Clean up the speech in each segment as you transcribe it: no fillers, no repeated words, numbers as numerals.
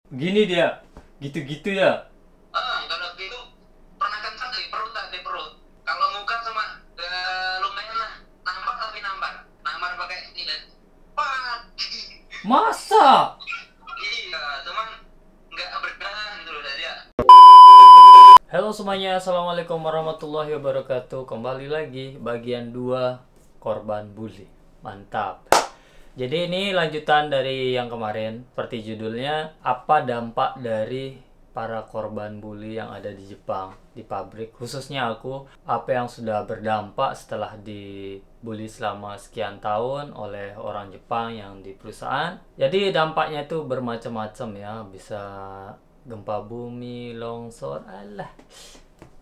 Gini dia, gitu-gitu ya. Kalau gitu pernah kencang di perut, di perut. Kalau muka sama lumayan lah, nampar tapi nampar pakai ini. Pak. Masa? Iya, cuman nggak berkenan gitu loh dia. Halo semuanya, assalamualaikum warahmatullahi wabarakatuh. Kembali lagi bagian 2 korban bully. Mantap. Jadi ini lanjutan dari yang kemarin. Seperti judulnya, apa dampak dari para korban bully yang ada di Jepang, di pabrik. Khususnya aku, apa yang sudah berdampak setelah dibully selama sekian tahun oleh orang Jepang yang di perusahaan. Jadi dampaknya itu bermacam-macam ya. Bisa gempa bumi, longsor, alah.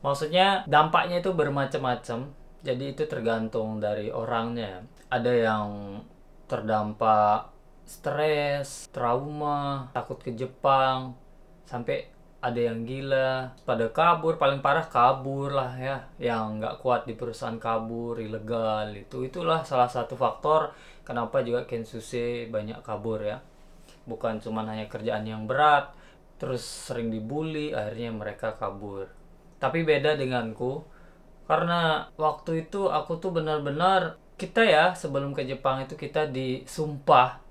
Maksudnya dampaknya itu bermacam-macam. Jadi itu tergantung dari orangnya. Ada yang terdampak stres, trauma, takut ke Jepang, sampai ada yang gila, pada kabur, paling parah kabur lah ya, yang nggak kuat di perusahaan kabur, ilegal itulah salah satu faktor kenapa juga Kensuke banyak kabur ya. Bukan cuma hanya kerjaan yang berat, terus sering dibully, akhirnya mereka kabur. Tapi beda denganku, karena waktu itu aku tuh benar-benar, kita ya sebelum ke Jepang itu kita disumpah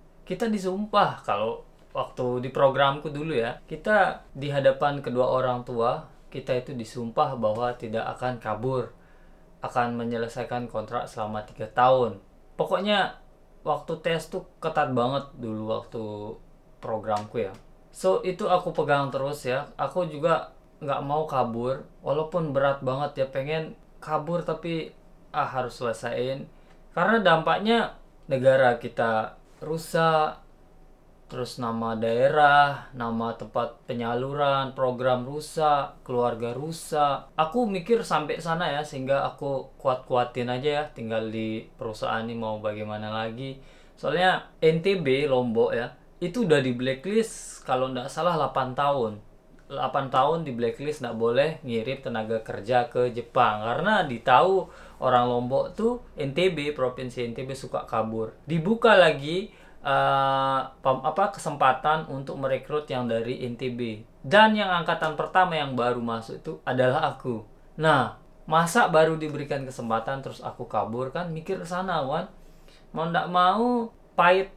kalau waktu di programku dulu ya, kita di hadapan kedua orang tua kita itu disumpah bahwa tidak akan kabur, akan menyelesaikan kontrak selama 3 tahun. Pokoknya waktu tes tuh ketat banget dulu waktu programku ya. So itu aku pegang terus ya. Aku juga nggak mau kabur, walaupun berat banget ya, pengen kabur tapi harus selesaiin. Karena dampaknya negara kita rusak, terus nama daerah, nama tempat penyaluran, program rusak, keluarga rusak. Aku mikir sampai sana ya, sehingga aku kuat-kuatin aja ya, tinggal di perusahaan ini mau bagaimana lagi. Soalnya NTB, Lombok ya, itu udah di blacklist kalau nggak salah 8 tahun. 8 tahun di blacklist, nggak boleh ngirim tenaga kerja ke Jepang. Karena ditahu orang Lombok tuh, NTB, Provinsi NTB suka kabur. Dibuka lagi kesempatan untuk merekrut yang dari NTB, dan yang angkatan pertama yang baru masuk itu adalah aku. Nah, masa baru diberikan kesempatan terus aku kabur, kan mikir ke sana kan, mau ndak mau pahit,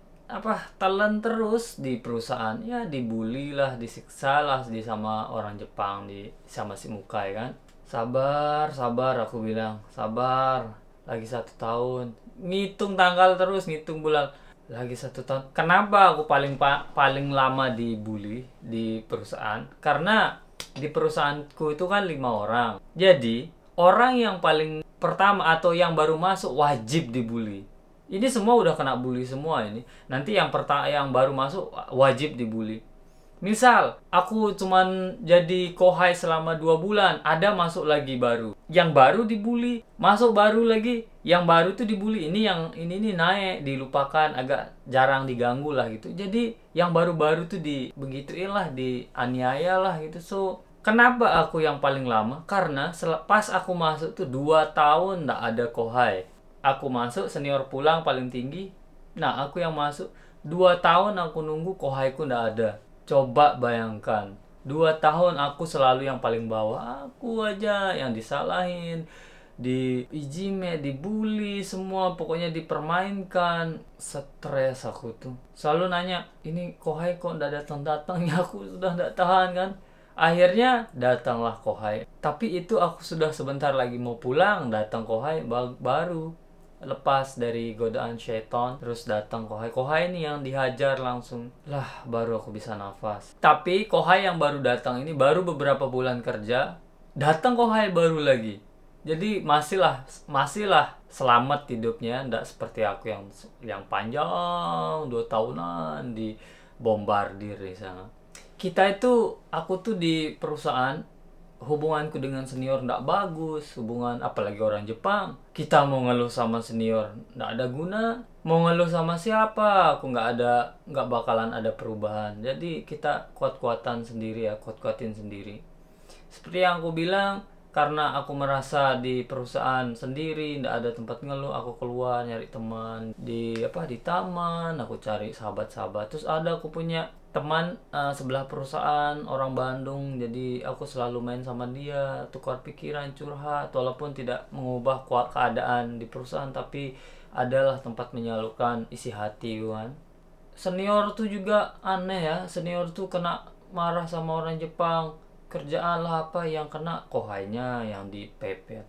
telan terus di perusahaan ya, dibully lah, disiksa lah di sama orang Jepang, di sama si Mukai kan. Sabar sabar, aku bilang sabar, lagi 1 tahun, ngitung tanggal terus, ngitung bulan, lagi 1 tahun. Kenapa aku paling lama dibully di perusahaan? Karena di perusahaanku itu kan 5 orang. Jadi orang yang paling pertama atau yang baru masuk wajib dibully. Ini semua udah kena bully semua ini. Nanti yang baru masuk wajib dibully. Misal, aku cuman jadi kohai selama 2 bulan, ada masuk lagi baru. Yang baru dibully, masuk baru lagi. Yang baru tuh dibully, ini nih naik, dilupakan, agak jarang diganggu lah gitu. Jadi, yang baru-baru tuh begituin lah, dianiaya lah gitu. So, kenapa aku yang paling lama? Karena selepas aku masuk tuh 2 tahun nggak ada kohai. Aku masuk, senior pulang paling tinggi. Nah, aku yang masuk 2 tahun aku nunggu, kohaiku nggak ada. Coba bayangkan, 2 tahun aku selalu yang paling bawah, aku aja yang disalahin, di ijime, dibully, semua pokoknya dipermainkan. Stres aku tuh. Selalu nanya, ini kohai kok nggak datang-datang ya, aku sudah nggak tahan kan. Akhirnya datanglah kohai. Tapi itu aku sudah sebentar lagi mau pulang, datang kohai baru lepas dari godaan syaitan, terus datang kohai ini yang dihajar langsung lah, baru aku bisa nafas. Tapi kohai yang baru datang ini baru beberapa bulan kerja, datang kohai baru lagi. Jadi masihlah selamat hidupnya, ndak seperti aku yang panjang 2 tahunan di bombardir di sana. Aku tuh di perusahaan, hubunganku dengan senior ndak bagus, hubungan apalagi orang Jepang. Kita mau ngeluh sama senior ndak ada guna, mau ngeluh sama siapa, aku nggak bakalan ada perubahan. Jadi kita kuat-kuatan sendiri ya, kuat-kuatin sendiri. Seperti yang aku bilang, karena aku merasa di perusahaan sendiri ndak ada tempat ngeluh, aku keluar nyari teman di taman, aku cari sahabat-sahabat. Terus aku punya teman sebelah perusahaan, orang Bandung, jadi aku selalu main sama dia, tukar pikiran, curhat, walaupun tidak mengubah keadaan di perusahaan, tapi adalah tempat menyalurkan isi hati kan. Senior tuh juga aneh ya, senior tuh kena marah sama orang Jepang, kerjaan lah apa yang kena kohainya yang dipepet.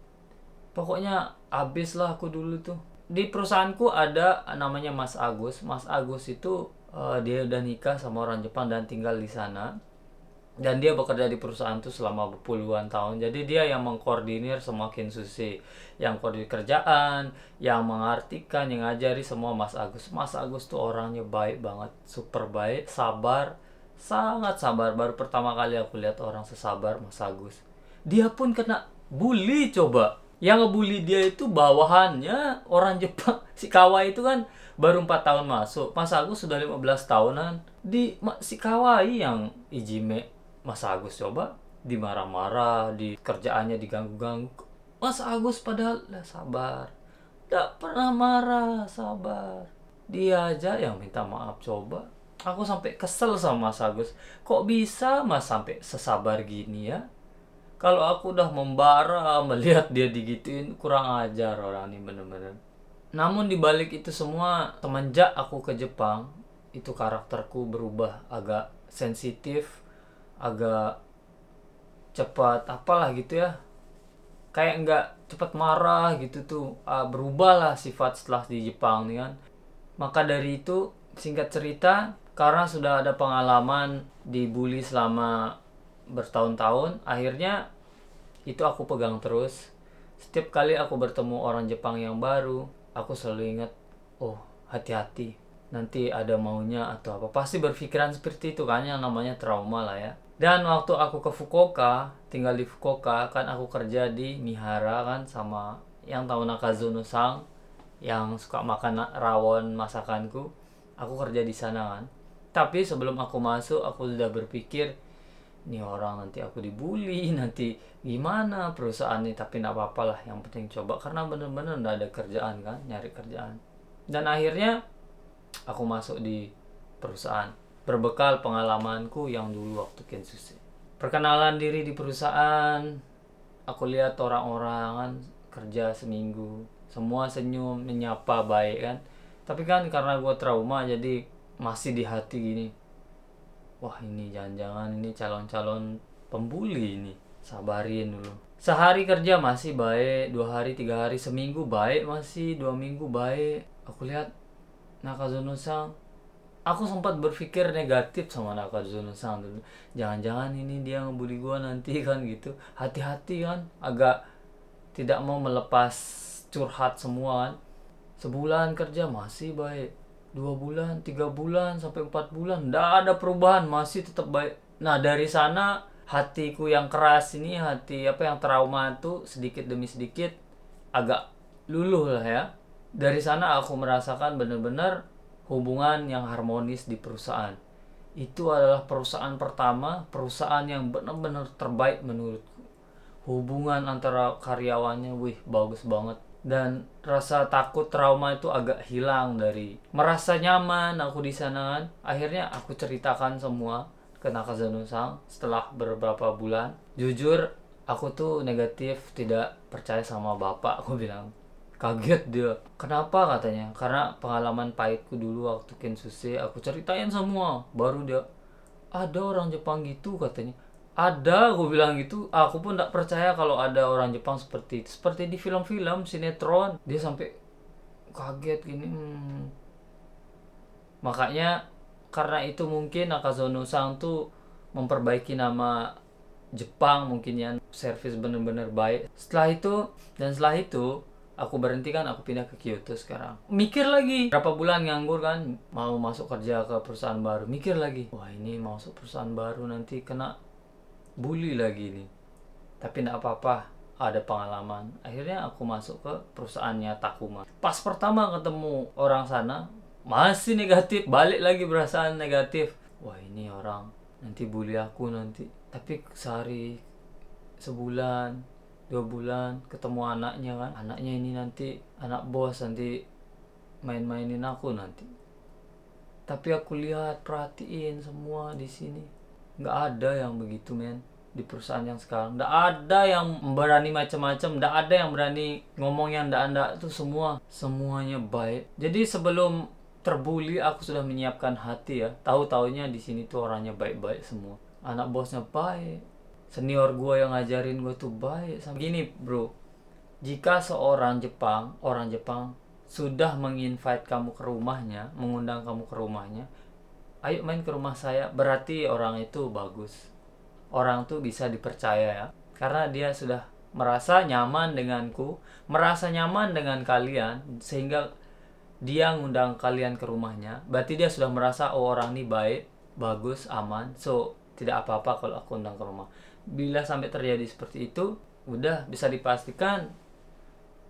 Pokoknya abis lah aku dulu tuh. Di perusahaanku ada namanya Mas Agus. Mas Agus itu dia udah nikah sama orang Jepang dan tinggal di sana. Dan dia bekerja di perusahaan itu selama puluhan tahun. Jadi dia yang mengkoordinir semua Kinsushi, yang koordinir kerjaan, yang mengartikan, yang ngajari semua Mas Agus. Mas Agus tuh orangnya baik banget, super baik, sabar, sangat sabar. Baru pertama kali aku lihat orang sesabar Mas Agus. Dia pun kena bully coba. Yang ngebully dia itu bawahannya orang Jepang. Si Kawai itu kan baru 4 tahun masuk. Mas Agus sudah 15 tahunan. Si Kawai yang Ijime Mas Agus coba dimarah-marah, di kerjaannya diganggu-ganggu. Mas Agus padahal sabar. Tidak pernah marah, sabar. Dia aja yang minta maaf coba. Aku sampai kesel sama Mas Agus. Kok bisa Mas sampai sesabar gini ya? Kalau aku udah membara melihat dia digituin, kurang ajar orang ini bener-bener. Namun dibalik itu semua, semenjak aku ke Jepang, itu karakterku berubah, agak sensitif, agak cepat apalah gitu ya. Kayak nggak cepat marah gitu tuh. Berubahlah sifat setelah di Jepang nih kan. Maka dari itu, singkat cerita, karena sudah ada pengalaman dibully selama bertahun-tahun, akhirnya itu aku pegang terus. Setiap kali aku bertemu orang Jepang yang baru, aku selalu ingat, oh hati-hati, nanti ada maunya atau apa. Pasti berpikiran seperti itu kan, yang namanya trauma lah ya. Dan waktu aku ke Fukuoka, tinggal di Fukuoka, kan aku kerja di Mihara kan, sama yang tahu Nakazono-san, yang suka makan rawon masakanku. Aku kerja di sana kan. Tapi sebelum aku masuk, aku sudah berpikir, ini orang nanti aku dibully, nanti gimana perusahaan ini. Tapi gak apa-apa lah, yang penting coba. Karena bener-bener gak ada kerjaan kan, nyari kerjaan. Dan akhirnya aku masuk di perusahaan, berbekal pengalamanku yang dulu waktu Kinsushi. Perkenalan diri di perusahaan, aku lihat orang-orang kan kerja seminggu, semua senyum, menyapa baik kan. Tapi kan karena gue trauma, jadi masih di hati gini, wah ini jangan-jangan ini calon-calon pembuli ini. Sabarin dulu. Sehari kerja masih baik, 2 hari, 3 hari, seminggu baik masih, 2 minggu baik. Aku lihat Nakazono-san. Aku sempat berpikir negatif sama Nakazono-san dulu. Jangan-jangan ini dia ngebully gua nanti kan gitu. Hati-hati kan, agak tidak mau melepas curhat semua kan. Sebulan kerja masih baik, 2 bulan, 3 bulan, sampai 4 bulan nggak ada perubahan, masih tetap baik. Nah dari sana hatiku yang keras ini, hati apa yang trauma itu sedikit demi sedikit agak luluh lah ya. Dari sana aku merasakan benar-benar hubungan yang harmonis di perusahaan. Itu adalah perusahaan pertama, perusahaan yang benar-benar terbaik menurutku. Hubungan antara karyawannya, wih bagus banget. Dan rasa takut trauma itu agak hilang, dari merasa nyaman aku di sana kan. Akhirnya aku ceritakan semua ke Nakazono-san setelah beberapa bulan. Jujur aku tuh negatif, tidak percaya sama bapak, aku bilang. Kaget dia. Kenapa katanya? Karena pengalaman pahitku dulu waktu Kinsushi, aku ceritain semua. Baru dia, ada orang Jepang gitu katanya. Ada, aku bilang gitu. Aku pun tidak percaya kalau ada orang Jepang seperti itu. Seperti di film-film, sinetron. Dia sampai kaget gini. Makanya karena itu mungkin Nakazono-san tuh memperbaiki nama Jepang mungkin ya. Servis bener-bener baik. Setelah itu aku berhenti kan, aku pindah ke Kyoto sekarang. Mikir lagi, berapa bulan nganggur kan, mau masuk kerja ke perusahaan baru. Mikir lagi, wah ini mau masuk perusahaan baru nanti kena bully lagi nih. Tapi enggak apa-apa, ada pengalaman. Akhirnya aku masuk ke perusahaannya Takuma. Pas pertama ketemu orang sana, masih negatif, balik lagi perasaan negatif. Wah ini orang nanti bully aku nanti. Tapi sehari, sebulan, 2 bulan ketemu anaknya kan, anaknya ini nanti anak bos, nanti main-mainin aku nanti. Tapi aku lihat, perhatiin semua di sini. Nggak ada yang begitu, men. Di perusahaan yang sekarang. Nggak ada yang berani macam-macam. Nggak ada yang berani ngomong yang nggak itu semua. Semuanya baik. Jadi sebelum terbuli, aku sudah menyiapkan hati ya. Tahu-taunya di sini tuh orangnya baik-baik semua. Anak bosnya baik. Senior gue yang ngajarin gue tuh baik. Gini bro, jika seorang orang Jepang sudah menginvite kamu ke rumahnya, mengundang kamu ke rumahnya, ayo main ke rumah saya, berarti orang itu bagus. Orang tuh bisa dipercaya ya. Karena dia sudah merasa nyaman denganku, merasa nyaman dengan kalian, sehingga dia ngundang kalian ke rumahnya. Berarti dia sudah merasa, oh orang ini baik, bagus, aman. So, tidak apa-apa kalau aku undang ke rumah. Bila sampai terjadi seperti itu, udah bisa dipastikan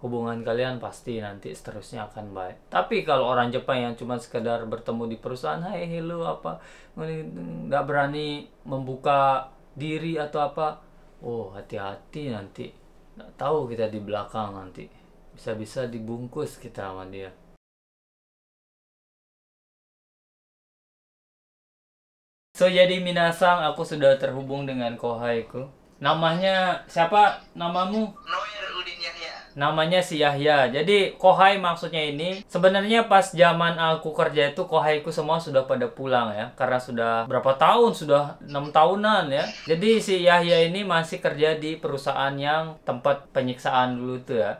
hubungan kalian pasti nanti seterusnya akan baik. Tapi kalau orang Jepang yang cuma sekedar bertemu di perusahaan, hai hello apa, nggak berani membuka diri atau apa, oh hati-hati nanti. Nggak tahu kita di belakang nanti. Bisa-bisa dibungkus kita sama dia. So jadi minasang, aku sudah terhubung dengan kohaiku. Namanya siapa? Namamu? Noer Udin Yahya. Namanya si Yahya. Jadi kohai maksudnya ini sebenarnya pas zaman aku kerja itu kohaiku semua sudah pada pulang ya. Karena sudah berapa tahun? Sudah 6 tahunan ya. Jadi si Yahya ini masih kerja di perusahaan yang tempat penyiksaan dulu tuh ya.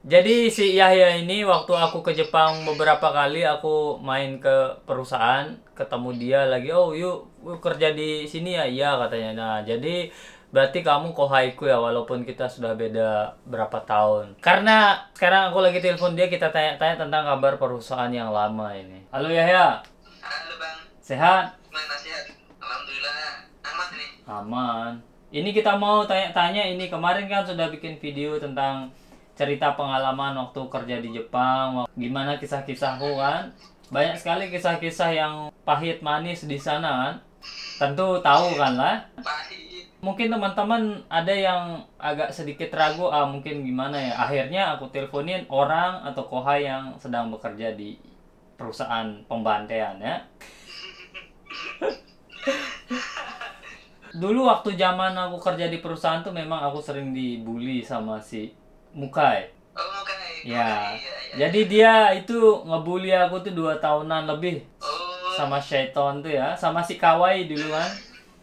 Jadi si Yahya ini waktu aku ke Jepang beberapa kali, aku main ke perusahaan, ketemu dia lagi, oh yuk kerja di sini ya, iya katanya. Nah jadi berarti kamu kohaiku ya, walaupun kita sudah beda berapa tahun. Karena sekarang aku lagi telepon dia, kita tanya-tanya tentang kabar perusahaan yang lama ini. Halo Yahya. Halo bang. Sehat? Gimana sehat? Alhamdulillah. Aman nih. Aman. Ini kita mau tanya-tanya, ini kemarin kan sudah bikin video tentang cerita pengalaman waktu kerja di Jepang, gimana kisah-kisahku kan. Banyak sekali kisah-kisah yang pahit manis di sana kan. Tentu tahu kan lah. Pahit. Mungkin teman-teman ada yang agak sedikit ragu, mungkin gimana ya. Akhirnya aku teleponin orang atau kohai yang sedang bekerja di perusahaan pembantaian ya. Dulu waktu zaman aku kerja di perusahaan tuh memang aku sering dibully sama si Mukai. Oh Mukai. Ya. Iya. Jadi dia itu ngebully aku tuh 2 tahunan lebih. Oh. Sama Shaiton tuh ya, sama si Kawai dulu kan.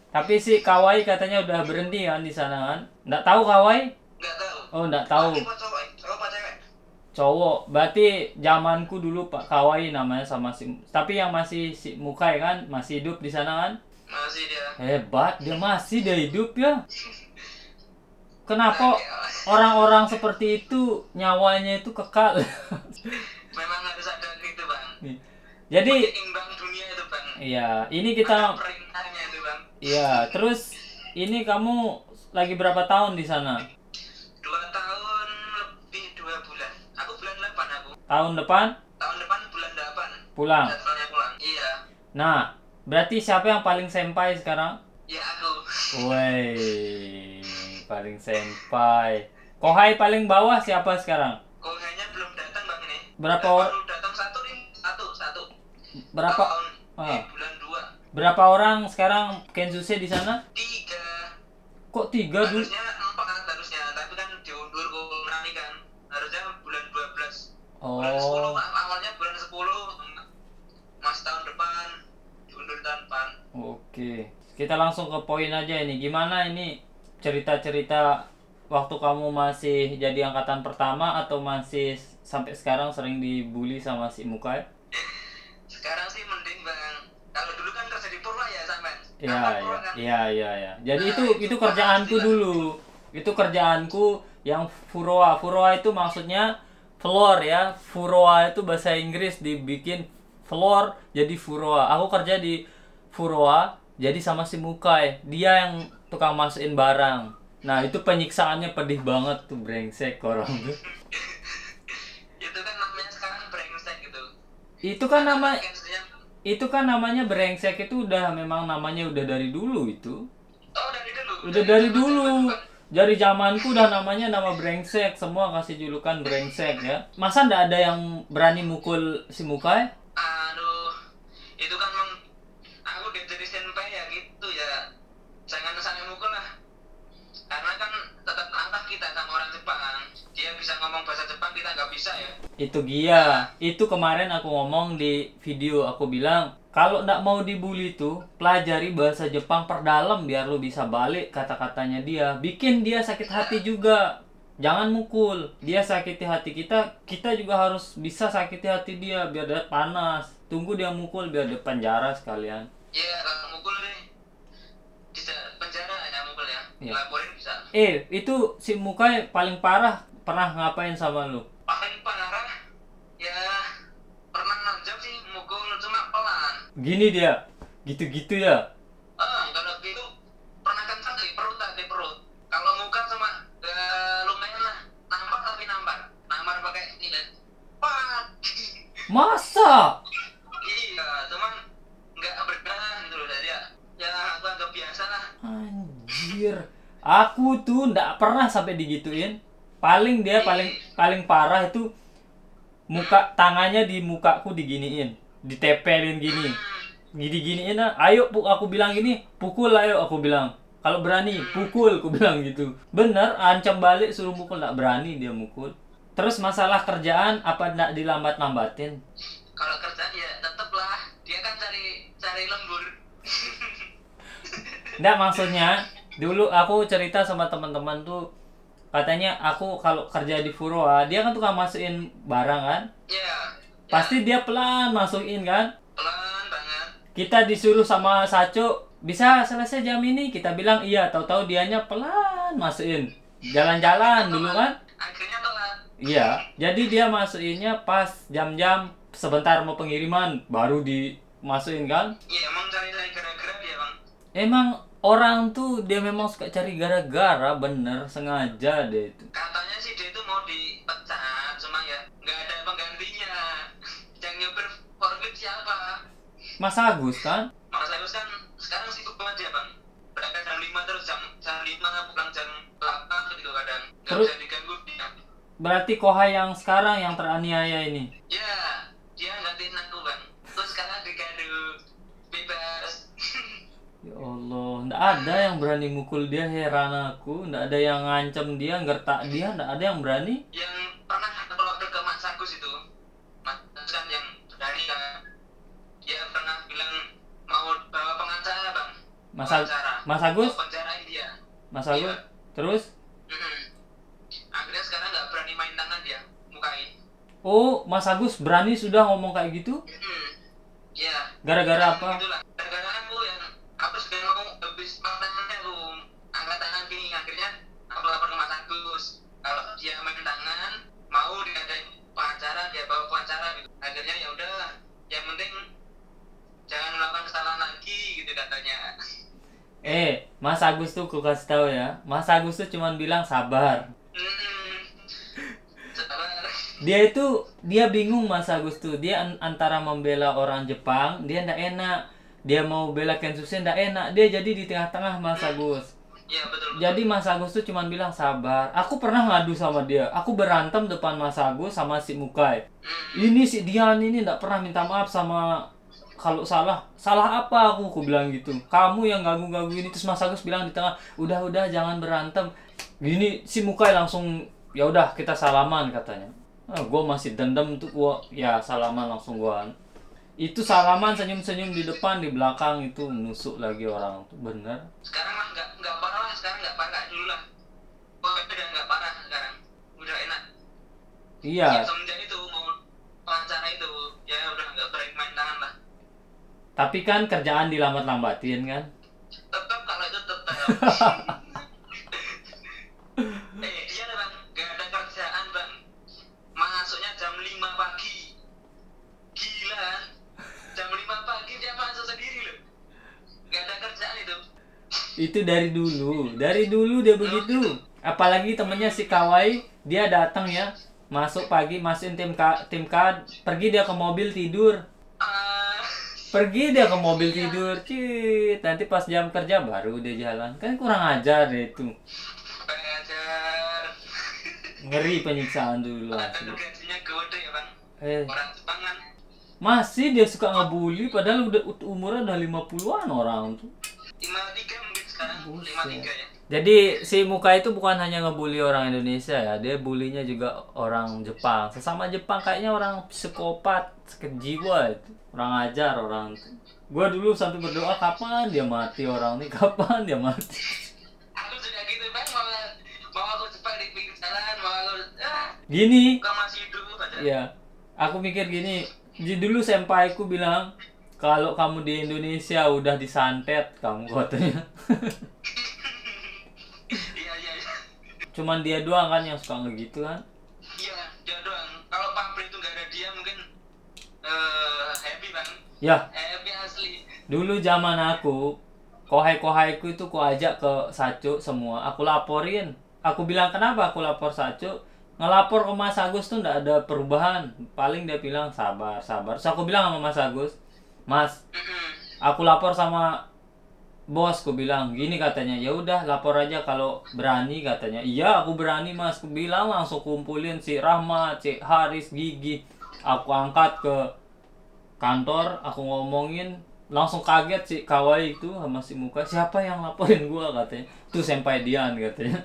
Tapi si Kawai katanya udah berhenti kan di sana kan. Nggak tahu Kawai? Nggak tahu. Oh, nggak tahu. Cowok apa cewek? Cowok. Berarti zamanku dulu Pak Kawai namanya sama si. Tapi yang masih si Mukai kan masih hidup di sana kan? Masih dia. Hebat, dia hidup ya. Kenapa orang-orang seperti itu nyawanya itu kekal? Memang harus ada gitu bang. Jadi imbang dunia itu bang. iya, ini kita perintahnya itu bang. iya, terus ini kamu lagi berapa tahun di sana? 2 tahun lebih 2 bulan. Aku bulan 8 aku. Tahun depan? Tahun depan bulan 8. Pulang. Jadwalnya pulang. Iya. Nah, berarti siapa yang paling senpai sekarang? Ya aku. Woi, paling senpai. Kohai paling bawah siapa sekarang? Kohainya belum datang bang ini. Berapa baru datang satu nih. Satu. Berapa? Tahun, bulan 2. Berapa orang sekarang Kenzuse di sana? 3. Kok 3 dulu? Harusnya 4 harusnya, tapi kan diundur corona nih kan. Harusnya bulan 12. Bulan 10 awalnya bulan 10. Mas tahun depan diundur tahun depan. Oke. Kita langsung ke poin aja ini. Gimana ini cerita-cerita waktu kamu masih jadi angkatan pertama atau masih sampai sekarang sering dibully sama si Mukai? Sekarang sih mending bang. Kalau dulu kan kerja di Purwa ya sampean. Iya. Jadi itu kerjaanku dulu. Itu kerjaanku yang Furoa. Furoa itu maksudnya floor ya. Furoa itu bahasa Inggris, dibikin floor jadi Furoa. Aku kerja di Furoa jadi sama si Mukai. Dia yang tukang masukin barang. Nah itu penyiksaannya pedih banget tuh, brengsek orang tuh. Itu kan namanya sekarang brengsek gitu. Itu kan namanya brengsek, itu udah memang namanya udah dari dulu itu. Oh dari dulu. Udah dari dulu. Dari zamanku udah namanya nama brengsek, semua kasih julukan brengsek ya. Masa ndak ada yang berani mukul si Mukai? Aduh, itu kan emang aku dari senpai ya gitu ya. Jangan sampai mukul lah. Karena kan tetap langkah kita sama orang Jepang. Dia bisa ngomong bahasa Jepang, kita nggak bisa ya. Itu dia. Itu kemarin aku ngomong di video, aku bilang kalau ndak mau dibully tuh, pelajari bahasa Jepang perdalam biar lu bisa balik kata-katanya dia. Bikin dia sakit hati juga. Jangan mukul. Dia sakiti hati kita, kita juga harus bisa sakiti hati dia biar dia panas. Tunggu dia mukul biar dia penjara sekalian. Iya, kalau mukul deh. Bisa penjara ya mukul ya. Iya. Laporin bisa. Itu si Mukai paling parah pernah ngapain sama lu? Paling parah ya pernah nonjok sih mukul cuma pelan. Gini dia. Gitu-gitu ya. Kalau gitu pernah kencang di perut. Kalau muka cuma lumayan lah, nampar tapi nampar pakai ini. Wah, Masa? iya, cuman nggak bergerak gitu loh jadi ya aku anggap biasa lah. Anjir. Aku tuh ndak pernah sampai digituin. Paling dia paling parah itu muka tangannya di mukaku diginiin, ditepelin gini. Gini-giniin ah. Ayo aku bilang gini, pukul ayo aku bilang. Kalau berani pukul aku bilang gitu. Bener, ancam balik suruh mukul, nggak berani dia mukul. Terus masalah kerjaan apa ndak dilambat-lambatin? Kalau kerjaan ya tetep lah, dia kan cari lembur. Nggak, maksudnya dulu aku cerita sama teman-teman tuh, katanya aku kalau kerja di Furoa, dia kan tukang masukin barang kan? Iya. Pasti dia pelan masukin kan? Pelan banget. Kita disuruh sama Saco, bisa selesai jam ini, kita bilang iya, tahu-tahu dianya pelan masukin. Jalan-jalan dulu kan? Akhirnya telat. Iya, jadi dia masukinnya pas jam-jam sebentar mau pengiriman baru dimasukin kan? Iya, emang cari gara-gara dia bang. Emang orang tuh dia memang suka cari gara-gara, bener, sengaja deh itu. Katanya sih dia itu mau dipecat, cuma ya nggak ada penggantinya. Yang nyopir forklift siapa? Mas Agus kan? Mas Agus kan sekarang sibuk banget ya bang. Berangkat jam 5 terus jam 5 pulang jam 8 gitu kadang. Nggak Terus? bisa diganggu dia. Berarti Kohai yang sekarang yang teraniaya ini. Ya, dia gantiin aku bang. Terus sekarang diganggu bebas. Ya Allah, nggak ada yang berani mukul dia, heran aku. Nggak ada yang ngancem dia, ngertak dia, nggak ada yang berani. Yang pernah kalau ke Mas Agus itu, Mas Agus kan yang berani kan. Dia pernah bilang mau bawa pengacara bang. Mas Agus? Mau penjarain dia. Mas Agus? Iya. Terus? Akhirnya sekarang nggak berani main tangan dia, mukai. Oh, Mas Agus berani sudah ngomong kayak gitu? Iya. Gara-gara apa? Gitulah. Gara-gara aku yang aku sudah mau habis tangannya aku angkat tangan gini, akhirnya aku lapor ke Mas Agus. Kalau dia main tangan, mau diadain pengacara, dia bawa pengacara gitu. Akhirnya ya udah, yang penting jangan melakukan kesalahan lagi gitu katanya. Mas Agus tuh ku kasih tahu ya. Mas Agus tuh cuman bilang sabar. Sabar. Dia bingung Mas Agus tuh. Dia antara membela orang Jepang, dia ndak enak. Dia mau bela Kensuke ndak enak. Dia jadi di tengah-tengah Mas Agus. Iya betul. Jadi Mas Agus tuh cuman bilang sabar. Aku pernah ngadu sama dia. Aku berantem depan Mas Agus sama si Mukai. Ini si Dian ini ndak pernah minta maaf sama kalau salah apa aku bilang gitu. Kamu yang ganggu ini. Terus Mas Agus bilang di tengah, udah jangan berantem. Gini si Mukai langsung ya udah kita salaman katanya. Gue masih dendam tuh, gua ya salaman langsung gua. Itu salaman senyum-senyum di depan, di belakang itu nusuk lagi orang tuh, bener. Sekarang mah nggak parah lah, sekarang nggak parah dulu lah. Pokoknya udah nggak parah sekarang, udah enak. Iya. Ya, semenjak itu mau wawancara itu ya udah nggak berani main tangan lah. Tapi kan kerjaan dilambat-lambatin kan? Tetap kalau itu tetap. Dia bang, nggak ada kerjaan bang. Masuknya jam 5 pagi. Gila kan? Jam 5 pagi dia masuk sendiri loh. Nggak ada kerjaan itu. Itu dari dulu dia begitu. Apalagi temennya si Kawai, dia datang ya, masuk pagi, masukin tim K, pergi dia ke mobil tidur. Nanti pas jam kerja baru dia jalan. Kan kurang ajar deh itu. Ngeri penyiksaan dulu asli. Padahal gajinya gede ya bang. Eh, Orang Jepang kan. masih dia suka ngebully padahal udah umurnya udah 50-an orang tuh. 53 mungkin sekarang. Buset. 53 ya. Jadi si Muka itu bukan hanya ngebully orang Indonesia ya, dia bulinya juga orang Jepang. Sesama Jepang kayaknya orang psikopat, sakit jiwa itu. Orang ajar orang itu. Gua dulu sampai berdoa kapan dia mati orang ini, kapan dia mati. Aku juga gitu bang, mau aku cepat di pinggir jalan, mau aku Gini, kau masih hidup aja. ya, aku mikir gini. Dulu sempaiku bilang kalau kamu di Indonesia udah disantet kamu katanya. Iya iya iya. Cuman dia doang kan yang suka ngegitu kan. Iya dia doang. Kalau pabrik itu nggak ada dia mungkin happy bang. Ya, Happy asli. dulu zaman aku, kohai-kohaiku itu ku ajak ke Sacu semua. Aku laporin. Aku bilang kenapa aku lapor Sacu? Ngelapor ke Mas Agus tuh ndak ada perubahan. Paling dia bilang sabar, sabar. Terus aku bilang sama Mas Agus, Mas, aku lapor sama bosku bilang gini katanya, ya udah lapor aja kalau berani katanya. Iya aku berani Mas, aku bilang langsung kumpulin si Rahmat, si Haris, Gigi. Aku angkat ke kantor, aku ngomongin, langsung kaget si Kawai itu sama si Muka, siapa yang laporin gua katanya. Tuh Senpai Dian katanya.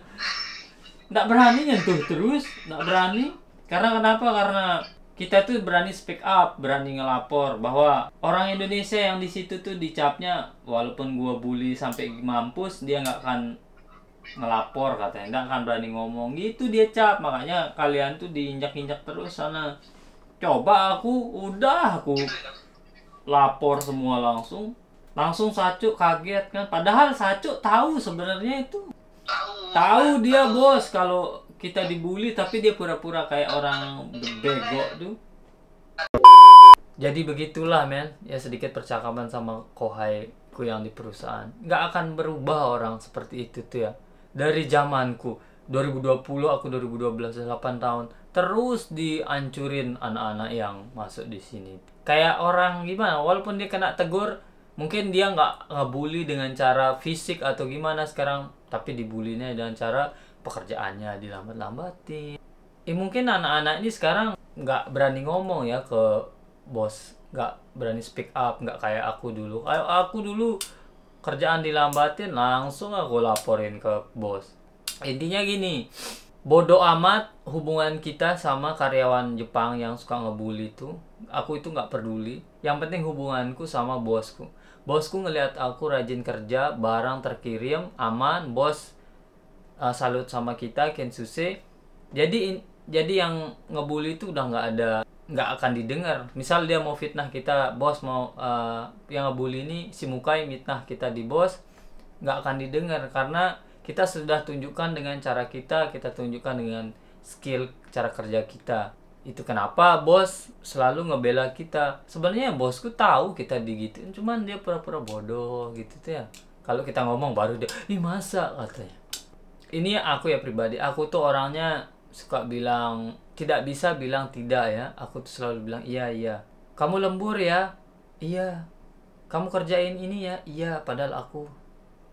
Nggak berani nyentuh terus, nggak berani. Karena kenapa? Karena kita tuh berani speak up, berani ngelapor bahwa orang Indonesia yang di situ tuh dicapnya, walaupun gua bully sampai mampus, dia nggak akan ngelapor katanya, nggak akan berani ngomong gitu dia cap. Makanya kalian tuh diinjak-injak terus sana. Coba aku Gitu ya. lapor semua langsung Sacu kaget kan. Padahal Sacu tahu sebenarnya itu. Tahu dia bos kalau kita dibully tapi dia pura-pura kayak orang bego tuh. Jadi begitulah men, ya sedikit percakapan sama kohaiku yang di perusahaan. Nggak akan berubah orang seperti itu tuh ya. Dari zamanku 2020 aku 2012 8 tahun terus dihancurin anak-anak yang masuk di sini. Kayak orang gimana? Walaupun dia kena tegur, mungkin dia nggak ngebully dengan cara fisik atau gimana sekarang, tapi dibulinya dengan cara pekerjaannya dilambat-lambatin. Mungkin anak-anak ini sekarang nggak berani ngomong ya ke bos, nggak berani speak up, nggak kayak aku dulu. Kayak aku dulu kerjaan dilambatin langsung aku laporin ke bos. Intinya gini, bodoh amat hubungan kita sama karyawan Jepang yang suka ngebully itu. Aku itu nggak peduli. Yang penting hubunganku sama bosku. Bosku ngelihat aku rajin kerja, barang terkirim, aman, bos salut sama kita, kensuse. Jadi yang ngebully itu udah nggak akan didengar. Misal dia mau fitnah kita, bos mau yang ngebully ini si Mukai fitnah kita di bos, nggak akan didengar karena kita sudah tunjukkan dengan cara kita tunjukkan dengan skill cara kerja kita. Itu kenapa bos selalu ngebela kita. Sebenarnya bosku tahu kita digituin, cuman dia pura-pura bodoh gitu tuh ya. Kalau kita ngomong baru dia, ih masa katanya. Ini aku ya pribadi, aku tuh orangnya suka bilang, tidak bisa bilang tidak ya. Aku tuh selalu bilang iya iya. Kamu lembur ya? Iya. Kamu kerjain ini ya? Iya. Padahal aku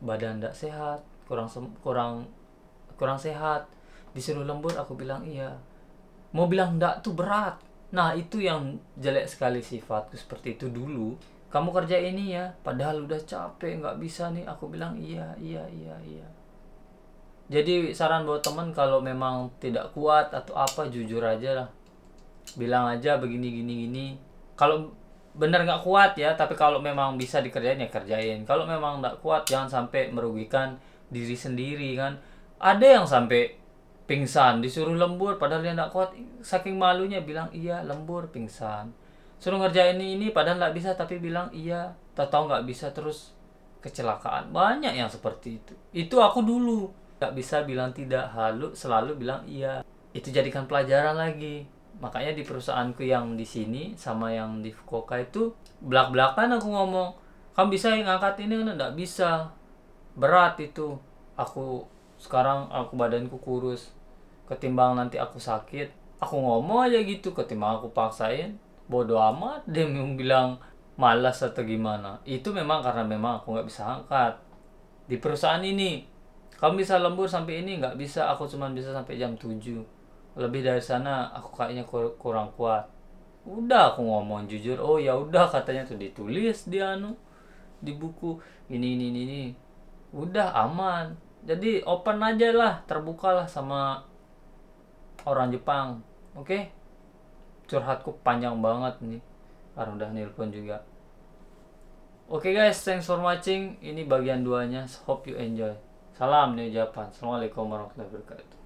badan tidak sehat, kurang sehat. Disuruh lembur aku bilang iya. Mau bilang enggak tuh berat. Nah itu yang jelek sekali sifatku seperti itu dulu. Kamu kerja ini ya, padahal udah capek, nggak bisa nih. Aku bilang iya. Jadi saran buat temen kalau memang tidak kuat atau apa, jujur aja lah. Bilang aja begini gini. Kalau bener nggak kuat ya, tapi kalau memang bisa dikerjain ya kerjain. Kalau memang nggak kuat jangan sampai merugikan diri sendiri kan. Ada yang sampai pingsan disuruh lembur padahal dia nggak kuat, saking malunya bilang iya lembur pingsan. Suruh ngerjain ini padahal nggak bisa tapi bilang iya, tahu nggak bisa terus kecelakaan. Banyak yang seperti itu aku dulu nggak bisa bilang tidak, selalu bilang iya. Itu jadikan pelajaran lagi. Makanya di perusahaanku yang di sini sama yang di Fukuoka itu belak-belakan aku ngomong, kamu bisa ngangkat ini kan? Nggak bisa, berat itu. Sekarang aku badanku kurus, ketimbang nanti aku sakit, aku ngomong aja gitu. Ketimbang aku paksain, bodo amat dia mau bilang malas atau gimana. Itu memang karena memang aku nggak bisa angkat. Di perusahaan ini kamu bisa lembur sampai ini, nggak bisa, aku cuma bisa sampai jam 7. lebih dari sana aku kayaknya kurang kuat. Udah aku ngomong jujur, oh ya udah katanya tuh ditulis di di buku ini. Udah aman. Jadi open aja lah, terbuka lah sama orang Jepang. Oke? Curhatku panjang banget nih. Karena udah nelpon juga. Oke guys, thanks for watching. Ini bagian 2-nya. Hope you enjoy. Salam New Japan. Assalamualaikum warahmatullahi wabarakatuh.